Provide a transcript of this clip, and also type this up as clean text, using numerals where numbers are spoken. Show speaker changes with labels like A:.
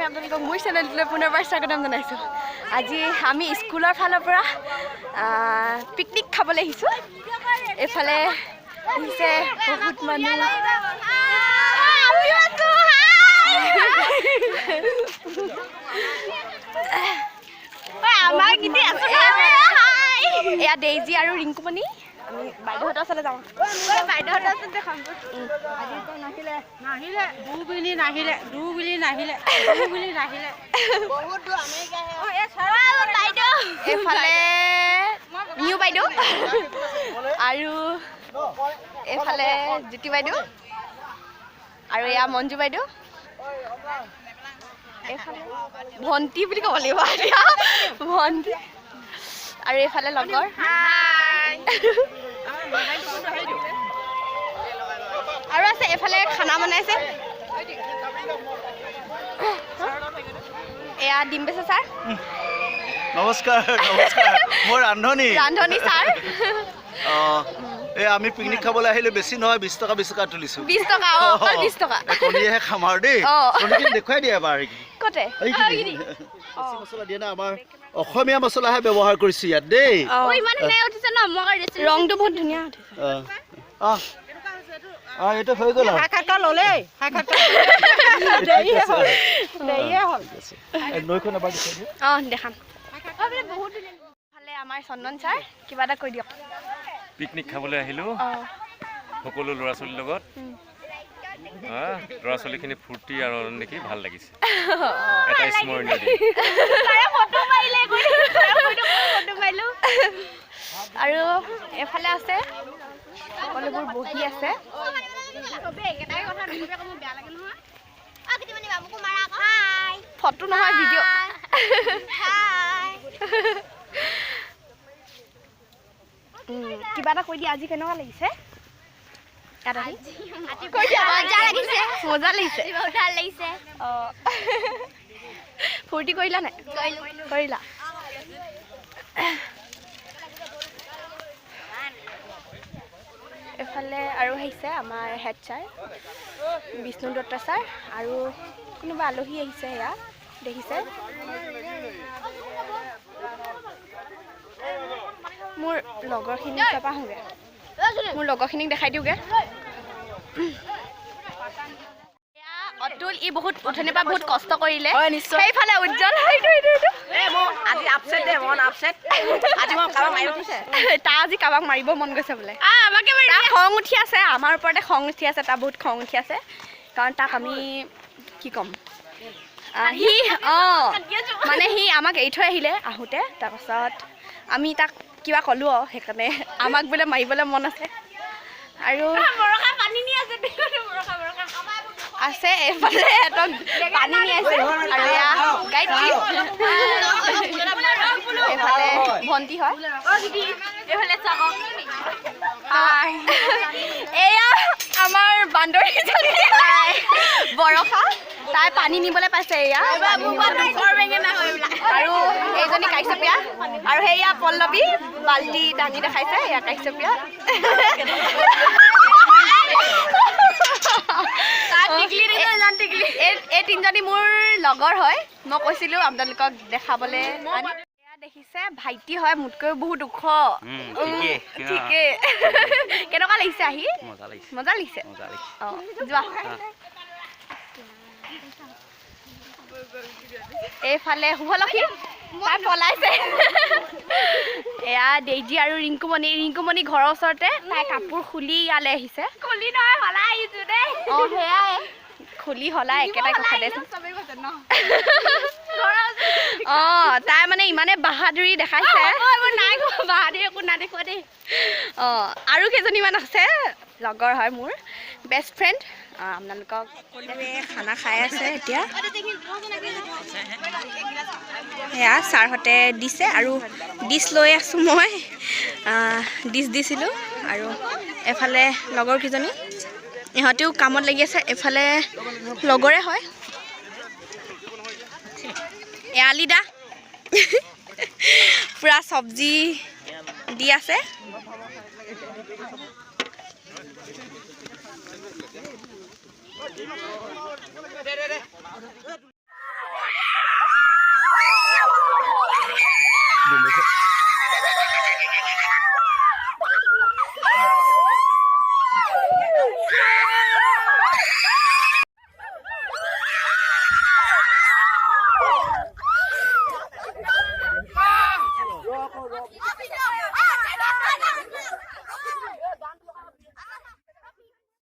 A: আমি আপোনালোকক মোৰ চেনেলটোলৈ পুনৰবাৰ স্বাগতম জনাইছোঁ। আজি আমি স্কুলৰ ফালৰ পৰা পিকনিক খাবলৈ আহিছোঁ। এইফালে আহিছে বহুত মানুহ। এয়া ডেইজি আৰু ৰিংকুমণি। আমি বাইদেউহঁতৰ ওচৰলৈ যাওঁ। বাইদেউহঁতৰ ওচৰত দেখাম। এইফালে নিউ বাইদেউ আৰু এইফালে জ্যোতি বাইদেউ আৰু এয়া মঞ্জু বাইদেউ। এইফালে ভণ্টি বুলি ক'ব লাগিব এতিয়া ভণ্টি আৰু এইফালে লগৰ। আৰু আছে এইফালে খানা বনাইছে। এয়া ডিম বেচে ছাৰ।
B: নমস্কাৰ নমস্কাৰ মোৰ ৰান্ধনী
A: ছাৰ।
B: আমি পিকনিক খাবলৈ আহিলে বেছি নহয় 20 টকা তুলিছো।
A: 20 টকা অকল 20 টকা।
B: কণীহে খাম আৰু দেই। কণীখিনি দেখুৱাই দিয়া এবাৰ।
A: কতে
B: মছলা দিয়ে না আমাৰ অসমীয়া মছলাহে ব্যৱহাৰ কৰিছো ইয়াত দেই।
A: ৰংটো বহুত ধুনীয়া
B: এইটো হৈ গ'ল নৈখন এবাৰ
A: দেখাম। আমাৰ চন্দন ছাৰ কিবা এটা কৈ দিয়ক।
C: পিকনিক খাবলৈ আহিলোঁ সকলো ল'ৰা ছোৱালীৰ লগত। ল'ৰা ছোৱালীখিনি ফূৰ্তি আৰু আনন্দ দেখি ভাল লাগিছে। এটা স্মৰণীয় দিন।
A: আৰু এফালে আছে সকলোবোৰ বহি আছে। ফটো নহয় ভিডিঅ'। কিবা এটা কৈ দিয়া। আজি কেনেকুৱা লাগিছে? মজা লাগিছে। ফূৰ্তি কৰিলা নাই? কৰিলা। এফালে আৰু আহিছে আমাৰ head sir Bishnu Dutta sir আৰু কোনোবা আলহী আহিছে। এয়া দেখিছে। মোৰ লগৰখিনিক চাবা আহোঁগৈ। মোৰ লগৰখিনিক দেখাই দিওঁগৈ। অতুল ই বহুত উঠনিৰ পৰা বহুত কষ্ট কৰিলে। সেইফালে উজ্জ্বল তাৰ আজি কাৰোবাক মাৰিব মন গৈছে বোলে। তাৰ খং উঠি আছে। আমাৰ ওপৰতে খং উঠি আছে। তাৰ বহুত খং উঠি আছে কাৰণ তাক আমি কি ক'ম মানে সি আমাক এৰি থৈ আহিলে আহোঁতে। তাৰপাছত আমি তাক কিবা ক'লোঁ আৰু সেইকাৰণে আমাক বোলে মাৰিবলৈ মন আছে। আৰু আছে এইফালে সিহঁতক পানী নি আছে। আৰু এয়া গায়ত্ৰী এইফালে ভণ্টি হয়। এয়া আমাৰ বান্দৰীজনী বৰষা। তাই পানী নিবলৈ পাইছে। এয়া আৰু এইজনী কাশ্যপীয়া আৰু সেয়া পল্লৱী বাল্টি দাঙি দেখাইছে। এয়া কাশ্যপীয়া। এই তিনিজনী মোৰ লগৰ হয়। মই কৈছিলোঁ আপোনালোকক দেখাবলৈ। এয়া দেখিছে ভাইটি হয়। মোতকৈ বহুত ওখ। ঠিকে। কেনেকুৱা লাগিছে আহি? মজা লাগিছে। অঁ যোৱা। এইফালে শুভলক্ষী তাই পলাইছে। এয়া ডেইজি আৰু ৰিংকুমণি ঘৰৰ ওচৰতে। তাই কাপোৰ খুলি ইয়ালৈ আহিছে। খুলি নহয় সলাই আহিছোঁ দেই। অঁ সেয়াই খুলি সলাই একেটাই কথা দেচোন। তাই মানে ইমানে বাহাদুৰি দেখাইছে। বাহাদুৰি একো নাদেখুৱা দেই। আৰু কেইজনীমান আছে লগৰ হয় মোৰ বেষ্ট ফ্ৰেণ্ড। আপোনালোকক খানা খাই আছে এতিয়া। সেয়া ছাৰহঁতে দিছে আৰু ডিছ লৈ আছোঁ মই। ডিছ দিছিলোঁ আৰু এফালে লগৰ কেইজনী ইহঁতেও কামত লাগি আছে। এফালে লগৰে হয়। এয়ালি দা পুৰা চব্জি দি আছে।